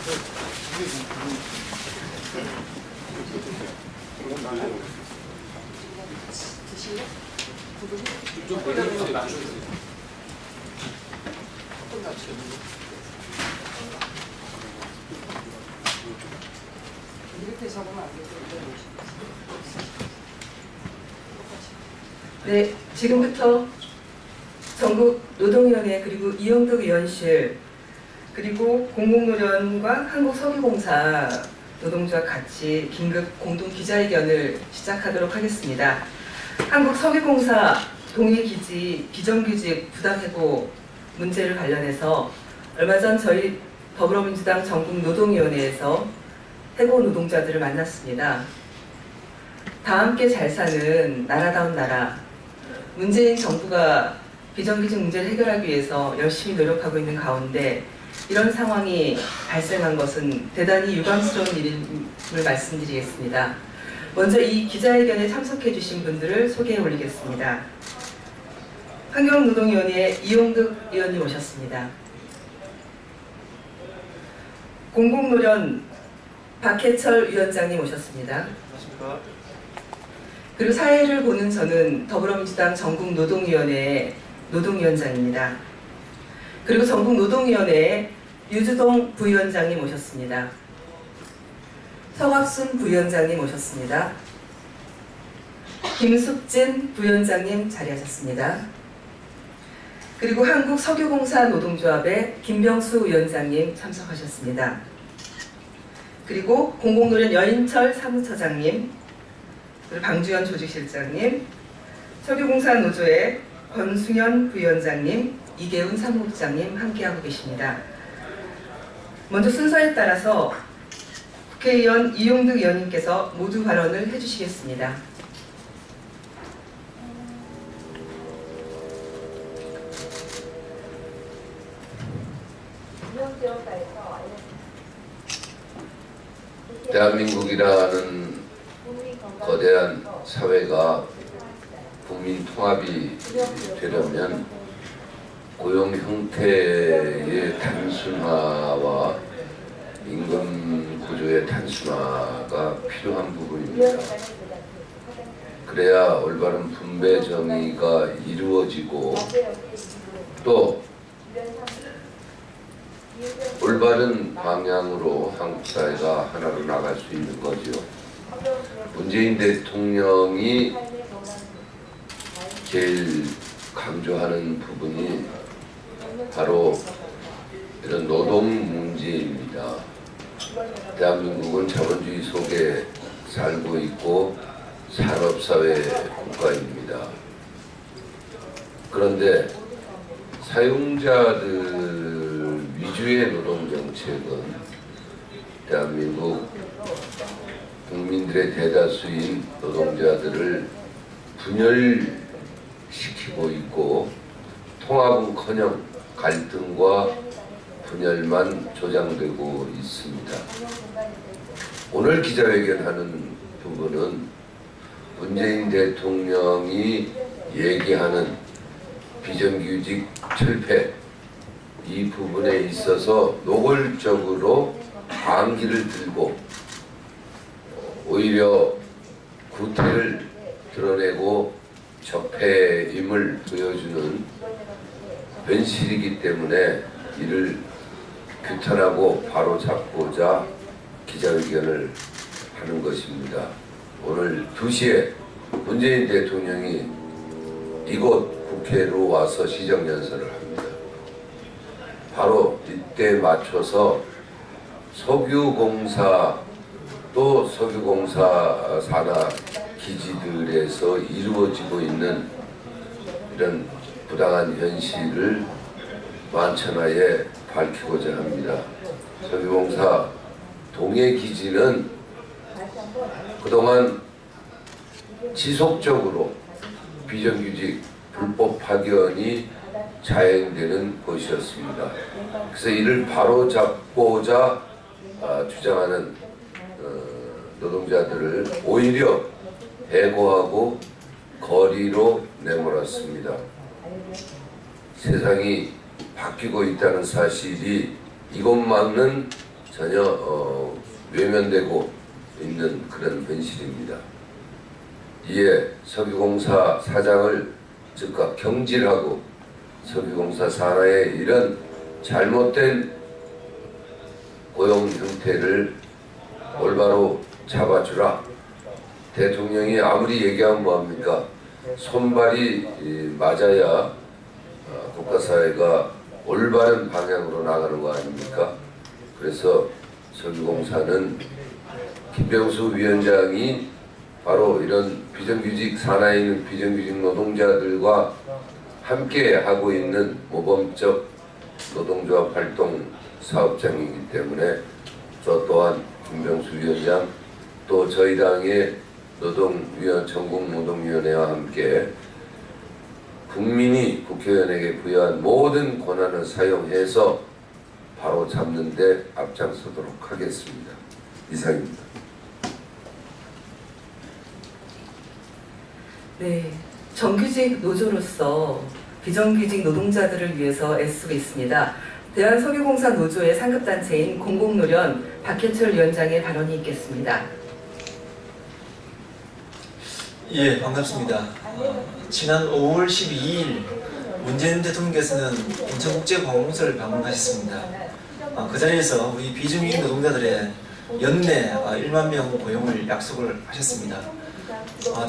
좀 볼륨을 낮춰주세요. 이렇게 적으면 안 되고 네, 지금부터 전국 노동위원회 그리고 이영덕 의원실 그리고 공공노련과 한국석유공사 노동조합 같이 긴급 공동 기자회견을 시작하도록 하겠습니다. 한국석유공사 동해기지 비정규직 부당해고 문제를 관련해서 얼마 전 저희 더불어민주당 전국노동위원회에서 해고 노동자들을 만났습니다. 다 함께 잘 사는 나라다운 나라, 문재인 정부가 비정규직 문제를 해결하기 위해서 열심히 노력하고 있는 가운데 이런 상황이 발생한 것은 대단히 유감스러운 일임을 말씀드리겠습니다. 먼저 이 기자회견에 참석해 주신 분들을 소개해 올리겠습니다. 환경노동위원회 이용득 의원님 오셨습니다. 공공노련 박해철 위원장님 오셨습니다. 안녕하십니까. 그리고 사회를 보는 저는 더불어민주당 전국노동위원회 노동위원장입니다. 그리고 전국노동위원회 유주동 부위원장님 오셨습니다. 서갑순 부위원장님 오셨습니다. 김숙진 부위원장님 자리하셨습니다. 그리고 한국석유공사 노동조합의 김병수 위원장님 참석하셨습니다. 그리고 공공노련 여인철 사무처장님, 그리고 방주현 조직실장님, 석유공사 노조의 권승현 부위원장님, 이계훈 사무국장님 함께하고 계십니다. 먼저 순서에 따라서 국회의원 이용득 의원님께서 모두 발언을 해주시겠습니다. 대한민국이라는 거대한 사회가 국민 통합이 되려면 고용 형태의 단순화와 임금 구조의 단순화가 필요한 부분입니다. 그래야 올바른 분배 정의가 이루어지고 또 올바른 방향으로 한국 사회가 하나로 나갈 수 있는 거죠. 문재인 대통령이 제일 강조하는 부분이 바로 이런 노동 문제입니다. 대한민국은 자본주의 속에 살고 있고 산업사회 국가입니다. 그런데 사용자들 위주의 노동정책은 대한민국 국민들의 대다수인 노동자들을 분열시키고 있고 통합은커녕 갈등과 분열만 조장되고 있습니다. 오늘 기자회견하는 부분은 문재인 대통령이 얘기하는 비정규직 철폐 이 부분에 있어서 노골적으로 반기를 들고 오히려 구태를 드러내고 적폐임을 보여주는 변실이기 때문에 이를 규탄하고 바로잡고자 기자회견을 하는 것입니다. 오늘 2시에 문재인 대통령이 이곳 국회로 와서 시정연설을 합니다. 바로 이때 맞춰서 석유공사 또 석유공사 산하 기지들에서 이루어지고 있는 이런 부당한 현실을 만천하에 밝히고자 합니다. 석유공사 동해기지는 그동안 지속적으로 비정규직 불법 파견이 자행되는 것이었습니다. 그래서 이를 바로잡고자 주장하는 노동자들을 오히려 해고하고 거리로 내몰았습니다. 세상이 바뀌고 있다는 사실이 이것만은 전혀 외면되고 있는 그런 현실입니다. 이에 석유공사 사장을 즉각 경질하고 석유공사 산하의 이런 잘못된 고용 형태를 올바로 잡아주라. 대통령이 아무리 얘기하면 뭐합니까? 손발이 맞아야 국가사회가 올바른 방향으로 나가는 거 아닙니까? 그래서 석유공사는 김병수 위원장이 바로 이런 비정규직 산하에 있는 비정규직 노동자들과 함께 하고 있는 모범적 노동조합 활동 사업장이기 때문에 저 또한 김병수 위원장 또 저희 당의 전국노동위원회와 함께 국민이 국회의원에게 부여한 모든 권한을 사용해서 바로 잡는 데 앞장서도록 하겠습니다. 이상입니다. 네, 정규직 노조로서 비정규직 노동자들을 위해서 애쓰고 있습니다. 대한석유공사 노조의 상급단체인 공공노련 박해철 위원장의 발언이 있겠습니다. 예, 반갑습니다. 지난 5월 12일 문재인 대통령께서는 인천국제공항공사를 방문하셨습니다. 그 자리에서 우리 비정규직 노동자들의 연내 1만 명 고용을 약속을 하셨습니다.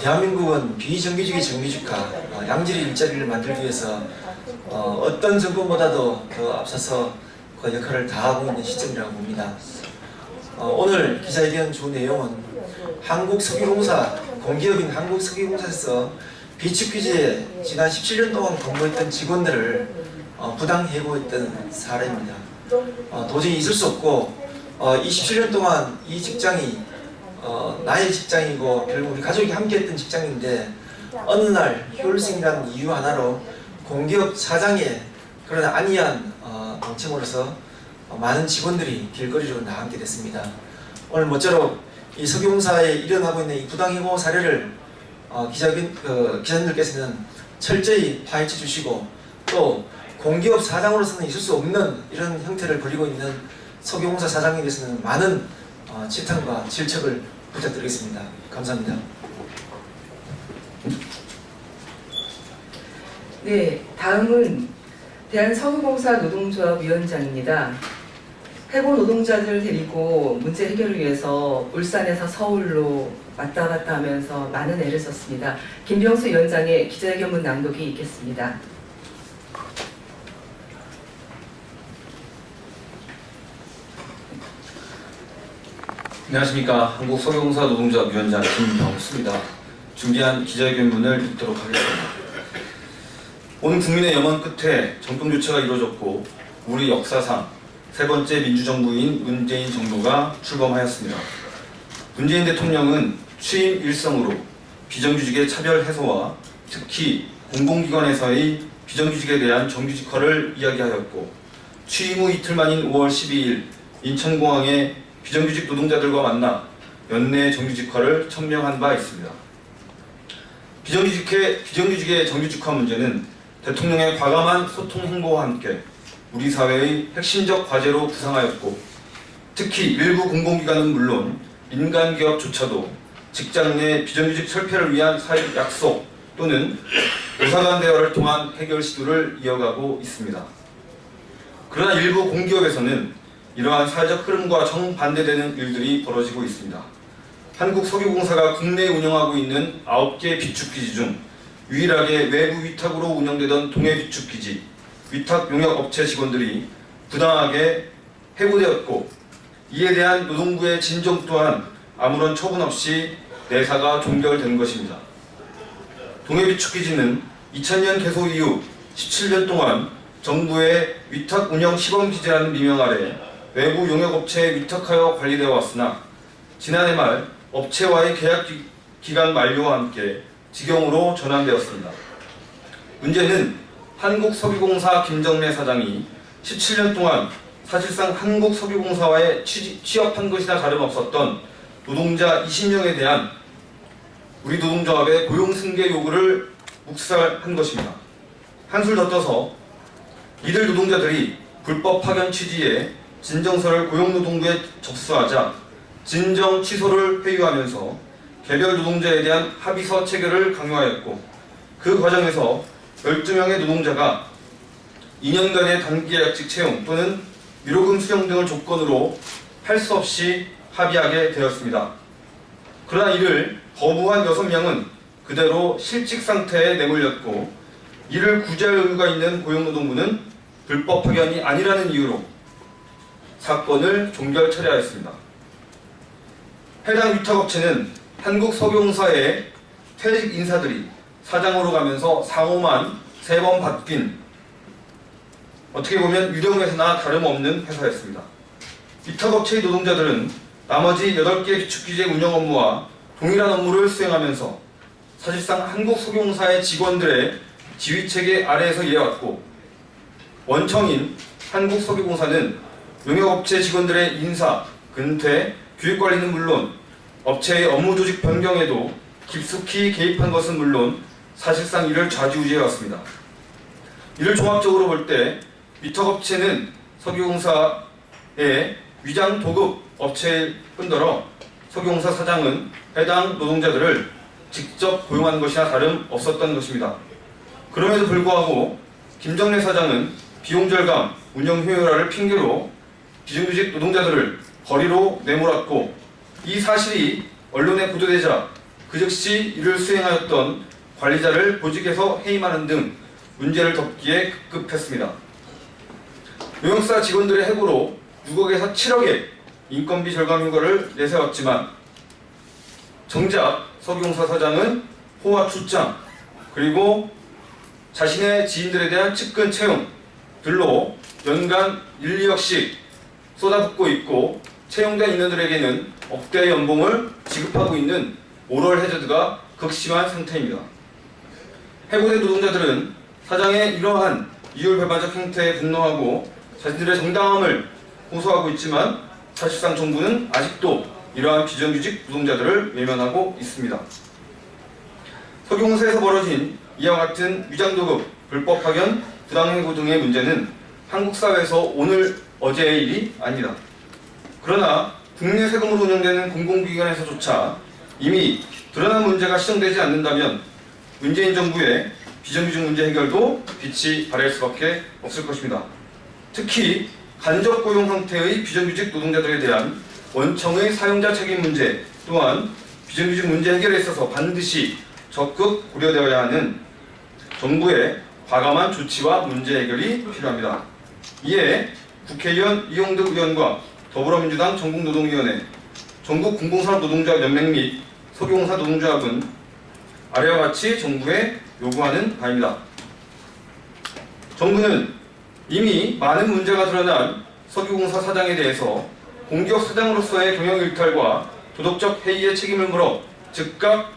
대한민국은 비정규직의 정규직화, 양질의 일자리를 만들기 위해서 어떤 정권보다도 더 앞서서 그 역할을 다하고 있는 시점이라고 봅니다. 오늘 기자회견 주 내용은 한국석유공사, 공기업인 한국석유공사에서 비축규제에 지난 17년 동안 근무했던 직원들을 부당 해고했던 사례입니다. 도저히 있을 수 없고 27년 동안 이 직장이 나의 직장이고 결국 우리 가족이 함께했던 직장인데 어느 날 효율성이라는 이유 하나로 공기업 사장의 그런 안이한 동참으로서 많은 직원들이 길거리로 나앉게 됐습니다. 오늘 모쪼록 이 석유공사에 일어나고 있는 이 부당해고 사례를 기자님들께서는 철저히 파헤쳐 주시고 또 공기업 사장으로서는 있을 수 없는 이런 형태를 벌이고 있는 석유공사 사장에 대해서는 많은 지탄과 질책을 부탁드리겠습니다. 감사합니다. 네, 다음은 대한석유공사 노동조합 위원장입니다. 해고 노동자들을 데리고 문제 해결을 위해서 울산에서 서울로 왔다 갔다 하면서 많은 애를 썼습니다. 김병수 위원장의 기자회견문 낭독이 있겠습니다. 안녕하십니까. 한국석유공사 노동조합 위원장 김병수입니다. 준비한 기자회견문을 읽도록 하겠습니다. 오늘 국민의 염원 끝에 정통교체가 이루어졌고 우리 역사상 세 번째 민주정부인 문재인 정부가 출범하였습니다. 문재인 대통령은 취임 일성으로 비정규직의 차별 해소와 특히 공공기관에서의 비정규직에 대한 정규직화를 이야기하였고 취임 후 이틀 만인 5월 12일 인천공항에 비정규직 노동자들과 만나 연내 정규직화를 천명한 바 있습니다. 비정규직의 정규직화 문제는 대통령의 과감한 소통 행보와 함께 우리 사회의 핵심적 과제로 부상하였고 특히 일부 공공기관은 물론 민간기업조차도 직장 내 비정규직 철폐를 위한 사회적 약속 또는 노사간 대화를 통한 해결 시도를 이어가고 있습니다. 그러나 일부 공기업에서는 이러한 사회적 흐름과 정반대되는 일들이 벌어지고 있습니다. 한국석유공사가 국내에 운영하고 있는 9개 비축기지 중 유일하게 외부 위탁으로 운영되던 동해 비축기지 위탁 용역 업체 직원들이 부당하게 해고되었고 이에 대한 노동부의 진정 또한 아무런 처분 없이 내사가 종결된 것입니다. 동해 비축기지는 2000년 개소 이후 17년 동안 정부의 위탁 운영 시범기지라는 미명 아래 외부 용역업체에 위탁하여 관리되어 왔으나 지난해 말 업체와의 계약 기간 만료와 함께 직영으로 전환되었습니다. 문제는 한국석유공사 김정래 사장이 17년 동안 사실상 한국석유공사와의 취업한 것이나 다름없었던 노동자 20명에 대한 우리 노동조합의 고용승계 요구를 묵살한 것입니다. 한술 더 떠서 이들 노동자들이 불법 파견 취지에 진정서를 고용노동부에 접수하자 진정 취소를 회유하면서 개별 노동자에 대한 합의서 체결을 강요하였고, 그 과정에서 12명의 노동자가 2년간의 단기계약직 채용 또는 위로금 수령 등을 조건으로 할 수 없이 합의하게 되었습니다. 그러나 이를 거부한 6명은 그대로 실직 상태에 내몰렸고, 이를 구제할 의무가 있는 고용노동부는 불법 파견이 아니라는 이유로 사건을 종결 처리하였습니다. 해당 위탁업체는 한국석유공사의 퇴직 인사들이 사장으로 가면서 상호만 3번 바뀐, 어떻게 보면 유령회사나 다름없는 회사였습니다. 위탁업체의 노동자들은 나머지 8개 비축기재 운영 업무와 동일한 업무를 수행하면서 사실상 한국석유공사의 직원들의 지휘체계 아래에서 일해왔고, 원청인 한국석유공사는 용역업체 직원들의 인사, 근태, 교육관리는 물론 업체의 업무 조직 변경에도 깊숙이 개입한 것은 물론 사실상 이를 좌지우지해왔습니다. 이를 종합적으로 볼 때 위탁업체는 석유공사의 위장 도급 업체일 뿐더러 석유공사 사장은 해당 노동자들을 직접 고용한 것이나 다름없었던 것입니다. 그럼에도 불구하고 김정래 사장은 비용 절감, 운영 효율화를 핑계로 비정규직 노동자들을 거리로 내몰았고, 이 사실이 언론에 보도되자 그 즉시 이를 수행하였던 관리자를 보직해서 해임하는 등 문제를 덮기에 급급했습니다. 용역사 직원들의 해고로 6억에서 7억의 인건비 절감 효과를 내세웠지만 정작 석유공사 사장은 호화 출장, 그리고 자신의 지인들에 대한 측근 채용들로 연간 1, 2억씩 쏟아붓고 있고, 채용된 인원들에게는 억대의 연봉을 지급하고 있는 모럴 해저드가 극심한 상태입니다. 해고된 노동자들은 사장의 이러한 이율배반적 행태에 분노하고 자신들의 정당함을 호소하고 있지만, 사실상 정부는 아직도 이러한 비정규직 노동자들을 외면하고 있습니다. 석유공사에서 벌어진 이와 같은 위장도급, 불법 파견, 부당해고 등의 문제는 한국 사회에서 오늘 어제의 일이 아닙니다. 그러나 국내 세금으로 운영되는 공공기관에서조차 이미 드러난 문제가 시정되지 않는다면 문재인 정부의 비정규직 문제 해결도 빛이 발할 수밖에 없을 것입니다. 특히 간접 고용 형태의 비정규직 노동자들에 대한 원청의 사용자 책임 문제 또한 비정규직 문제 해결에 있어서 반드시 적극 고려되어야 하는 정부의 과감한 조치와 문제 해결이 필요합니다. 이에 국회의원 이용득 의원과 더불어민주당 전국노동위원회, 전국공공산업노동자연맹 및 석유공사 노동조합은 아래와 같이 정부에 요구하는 바입니다. 정부는 이미 많은 문제가 드러난 석유공사 사장에 대해서 공기업 사장으로서의 경영일탈과 도덕적 해이의 책임을 물어 즉각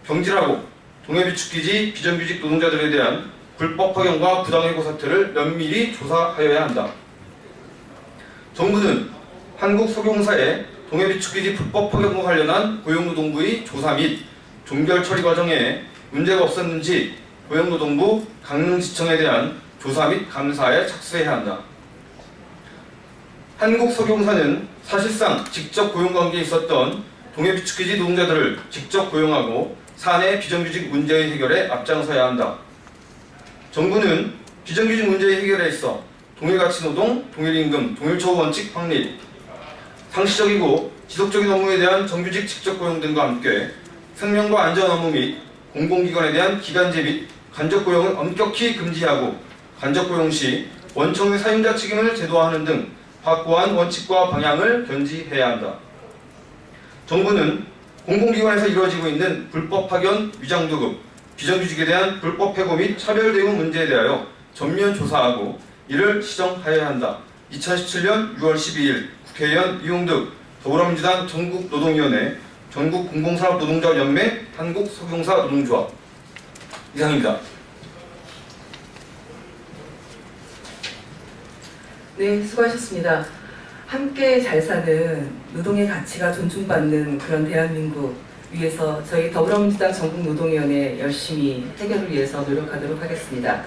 경질하고 동해비축기지 비정규직 노동자들에 대한 불법 파견과 부당해고 사태를 면밀히 조사하여야 한다. 정부는 한국석유공사의 동해비축기지 불법 파견과 관련한 고용노동부의 조사 및 종결 처리 과정에 문제가 없었는지 고용노동부 강릉지청에 대한 조사 및 감사에 착수해야 한다. 한국석유공사는 사실상 직접 고용관계에 있었던 동해비축기지 노동자들을 직접 고용하고 사내 비정규직 문제의 해결에 앞장서야 한다. 정부는 비정규직 문제의 해결에 있어 동일가치노동, 동일임금, 동일처우 원칙 확립, 상시적이고 지속적인 업무에 대한 정규직 직접 고용 등과 함께 생명과 안전 업무 및 공공기관에 대한 기간제 및 간접 고용을 엄격히 금지하고 간접 고용 시 원청의 사용자 책임을 제도화하는 등 확고한 원칙과 방향을 견지해야 한다. 정부는 공공기관에서 이루어지고 있는 불법 파견, 위장도급, 비정규직에 대한 불법 해고 및 차별 대우 문제에 대하여 전면 조사하고 이를 시정하여야 한다. 2017년 6월 12일 국회의원 이용득 더불어민주당 전국노동위원회 전국공공산업노동자연맹 한국석유공사 노동조합 이상입니다. 네, 수고하셨습니다. 함께 잘 사는 노동의 가치가 존중받는 그런 대한민국 위해서 저희 더불어민주당 전국노동위원회 열심히 해결을 위해서 노력하도록 하겠습니다.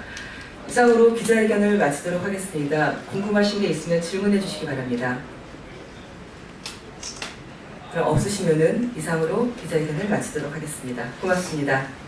이상으로 기자회견을 마치도록 하겠습니다. 궁금하신 게 있으면 질문해 주시기 바랍니다. 그럼 없으시면은 이상으로 기자회견을 마치도록 하겠습니다. 고맙습니다.